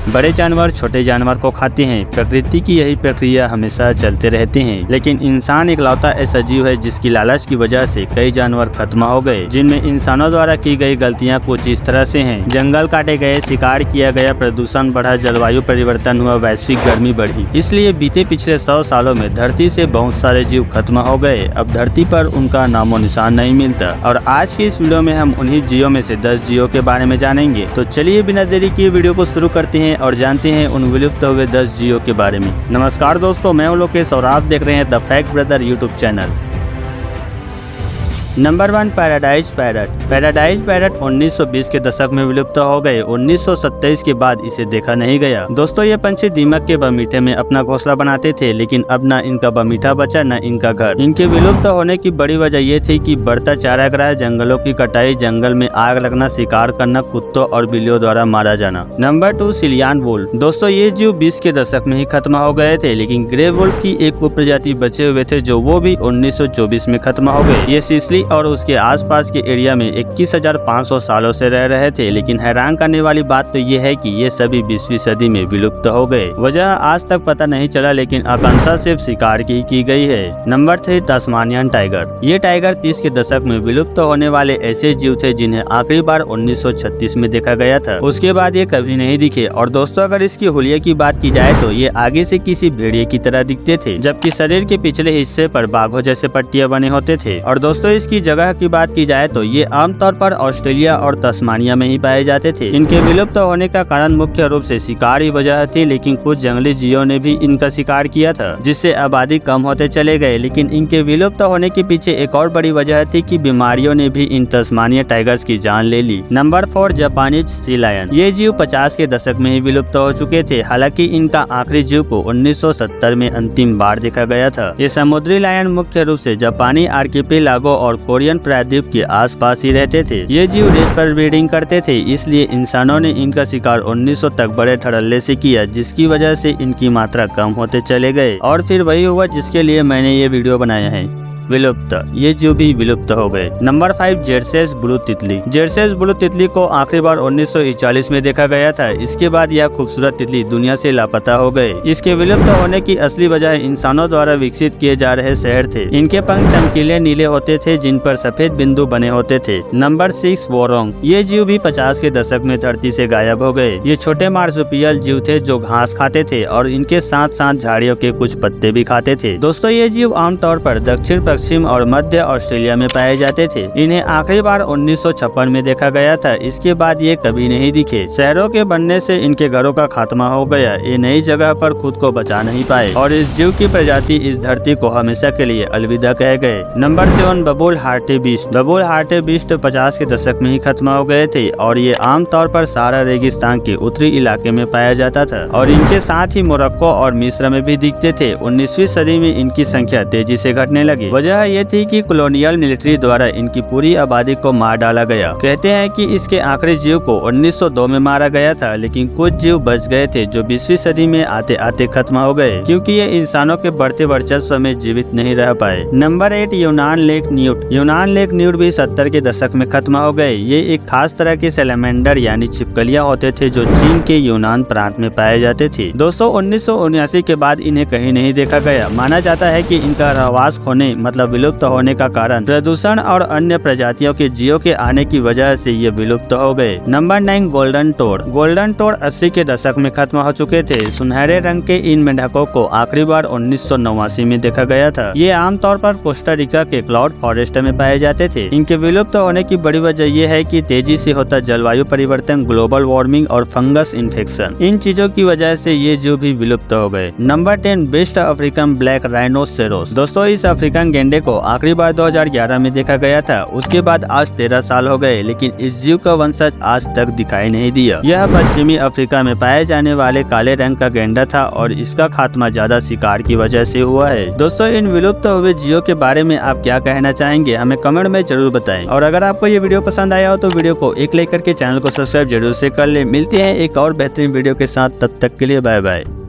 बड़े जानवर छोटे जानवर को खाते हैं। प्रकृति की यही प्रक्रिया हमेशा चलते रहते हैं, लेकिन इंसान इकलौता ऐसा जीव है जिसकी लालच की वजह से कई जानवर खत्म हो गए, जिनमें इंसानों द्वारा की गई गलतियां कुछ इस तरह से हैं। जंगल काटे गए, शिकार किया गया, प्रदूषण बढ़ा, जलवायु परिवर्तन हुआ, वैश्विक गर्मी बढ़ी। इसलिए बीते पिछले 100 सालों में धरती से बहुत सारे जीव खत्म हो गए। अब धरती पर उनका नामो निशान नहीं मिलता। और आज की इस वीडियो में हम उन्हीं जीवों में से 10 जीवों के बारे में जानेंगे। तो चलिए बिना देरी किए वीडियो को शुरू करते हैं और जानते हैं उन विलुप्त हुए 10 जीवों के बारे में। नमस्कार दोस्तों, मैं हूं लोकेश और आप देख रहे हैं the fact brother YouTube channel. Number 1, paradise parrot. Paradise parrot 1920 के दशक में विलुप्त हो गए। 1927 के बाद इसे देखा नहीं गया। दोस्तों, ये पंछी दीमक के बगीचे में अपना घोंसला बनाते थे, लेकिन अब न इनका बगीचा बचा न इनका घर। इनके विलुप्त होने की बड़ी वजह ये थी कि बढ़ता चारागाह, जंगलों की कटाई, जंगल में आग लगना, शिकार करना, कुत्तों और बिल्लियों द्वारा मारा जाना। Number 2, Sicilian wolf. दोस्तों, ये जीव 20 के दशक में ही खत्म हो गए थे, लेकिन ग्रे वुल्फ की एक उपप्रजाति बचे हुए थे, जो वो भी 1924 में खत्म हो गए। ये सिसिली और उसके आसपास के एरिया में 21,500 सालों से रह रहे थे, लेकिन हैरान करने वाली बात तो ये है कि ये सभी 20वीं सदी में विलुप्त हो गए। वजह आज तक पता नहीं चला, लेकिन आकांक्षा सिर्फ शिकार की गई है। Number 3, Tasmanian tiger. ये टाइगर 30 के दशक में विलुप्त होने वाले ऐसे जीव थे जिन्हें आखिरी बार 1936 में देखा गया था। उसके बाद ये कभी नहीं दिखे। और दोस्तों, अगर इसकी हुलिये की बात की जाए तो ये आगे से किसी भेड़िए की तरह दिखते थे, जबकि शरीर के पिछले हिस्से पर बाघों जैसे पट्टियां बने होते थे। और दोस्तों, इसकी जगह की बात की जाए तो ये आमतौर पर ऑस्ट्रेलिया और तस्मानिया में ही पाए जाते थे। इनके विलुप्त होने का कारण मुख्य रूप से शिकार ही वजह थी, लेकिन कुछ जंगली जीवों ने भी इनका शिकार किया था, जिससे आबादी कम होते चले गए। लेकिन इनके विलुप्त होने के पीछे एक और बड़ी वजह थी कि बीमारियों ने भी इन तस्मानिया टाइगर्स की जान ले ली। Number 4, Japanese sea lion. ये जीव 50 के दशक में ही विलुप्त हो चुके थे। हालांकि इनका आखिरी जीव को 1970 में अंतिम बार देखा गया था। ये समुद्री लायन मुख्य रूप से जापानी आर्किपेलागो और कोरियन प्रायद्वीप के आसपास ही रहते थे। ये जीव रेत पर ब्रीडिंग करते थे, इसलिए इंसानों ने इनका शिकार 1900 तक बड़े धड़ल्ले से किया, जिसकी वजह से इनकी मात्रा कम होते चले गए। और फिर वही हुआ जिसके लिए मैंने ये वीडियो बनाया है, विलुप्त। ये जीव भी विलुप्त हो गए। नंबर 5, जेरसेस ब्लू तितली। जेरसेस ब्लू तितली को आखिरी बार 1941 में देखा गया था। इसके बाद यह खूबसूरत तितली दुनिया से लापता हो गए। इसके विलुप्त होने की असली वजह इंसानों द्वारा विकसित किए जा रहे शहर थे। इनके पंख चमकीले नीले होते थे, जिन पर सफेद बिंदु बने होते थे। नंबर 6, वोरोंग। ये जीव भी 50 के दशक में धरती से गायब हो गए। ये छोटे मार्सुपियल जीव थे जो घास खाते थे और इनके साथ साथ झाड़ियों के कुछ पत्ते भी खाते थे। दोस्तों, ये जीव आमतौर पर दक्षिण पश्चिम और मध्य ऑस्ट्रेलिया में पाए जाते थे। इन्हें आखिरी बार 1956 में देखा गया था। इसके बाद ये कभी नहीं दिखे। शहरों के बनने से इनके घरों का खात्मा हो गया। ये नई जगह पर खुद को बचा नहीं पाए और इस जीव की प्रजाति इस धरती को हमेशा के लिए अलविदा कह गए। नंबर 7, बबूल हार्टी बीस्ट। बबूल हार्टी बीस्ट 50 के दशक में ही खत्म हो गए थे और ये आमतौर पर सारा रेगिस्तान के उत्तरी इलाके में पाया जाता था और इनके साथ ही मोरक्को और मिस्र में भी दिखते थे। 19वीं सदी में इनकी संख्या तेजी से घटने लगी। वजह ये थी कि कॉलोनियल मिलिट्री द्वारा इनकी पूरी आबादी को मार डाला गया। कहते हैं कि इसके आखिरी जीव को 1902 में मारा गया था, लेकिन कुछ जीव बच गए थे जो 20वीं सदी में आते आते खत्म हो गए, क्योंकि ये इंसानों के बढ़ते वर्चस्व में जीवित नहीं रह पाए। नंबर 8, यूनान लेक न्यूट। यूनान लेक न्यूट भी 70 के दशक में खत्म हो गए। ये एक खास तरह के सैलेमेंडर यानी छिपकलियां होते थे जो चीन के यूनान प्रांत में पाए जाते थे। दोस्तों, 1979 के बाद इन्हें कहीं नहीं देखा गया। माना जाता है कि इनका रहवास खोने मतलब विलुप्त होने का कारण प्रदूषण और अन्य प्रजातियों के जीवों के आने की वजह से ये विलुप्त हो गए। Number 9, golden toad. Golden toad 80 के दशक में खत्म हो चुके थे। सुनहरे रंग के इन मेंढकों को आखिरी बार 1989 में देखा गया था। ये आमतौर पर कोस्टा रिका के क्लाउड फॉरेस्ट में पाए जाते थे। इनके विलुप्त होने की बड़ी वजह ये है कि तेजी से होता जलवायु परिवर्तन, ग्लोबल वार्मिंग और फंगस इन्फेक्शन, इन चीजों की वजह से ये जीव भी विलुप्त हो गए। Number 10, West African black rhinoceros. दोस्तों, इस अफ्रीकन गेंडे को आखिरी बार 2011 में देखा गया था। उसके बाद आज 13 साल हो गए, लेकिन इस जीव का वंशज आज तक दिखाई नहीं दिया। यह पश्चिमी अफ्रीका में पाए जाने वाले काले रंग का गेंडा था और इसका खात्मा ज्यादा शिकार की वजह से हुआ है। दोस्तों, इन विलुप्त हुए जीवों के बारे में आप क्या कहना चाहेंगे, हमें कमेंट में जरूर बताएं। और अगर आपको ये वीडियो पसंद आया हो तो वीडियो को एक लाइक करके चैनल को सब्सक्राइब जरूर से कर ले। मिलते हैं एक और बेहतरीन वीडियो के साथ, तब तक के लिए बाय बाय।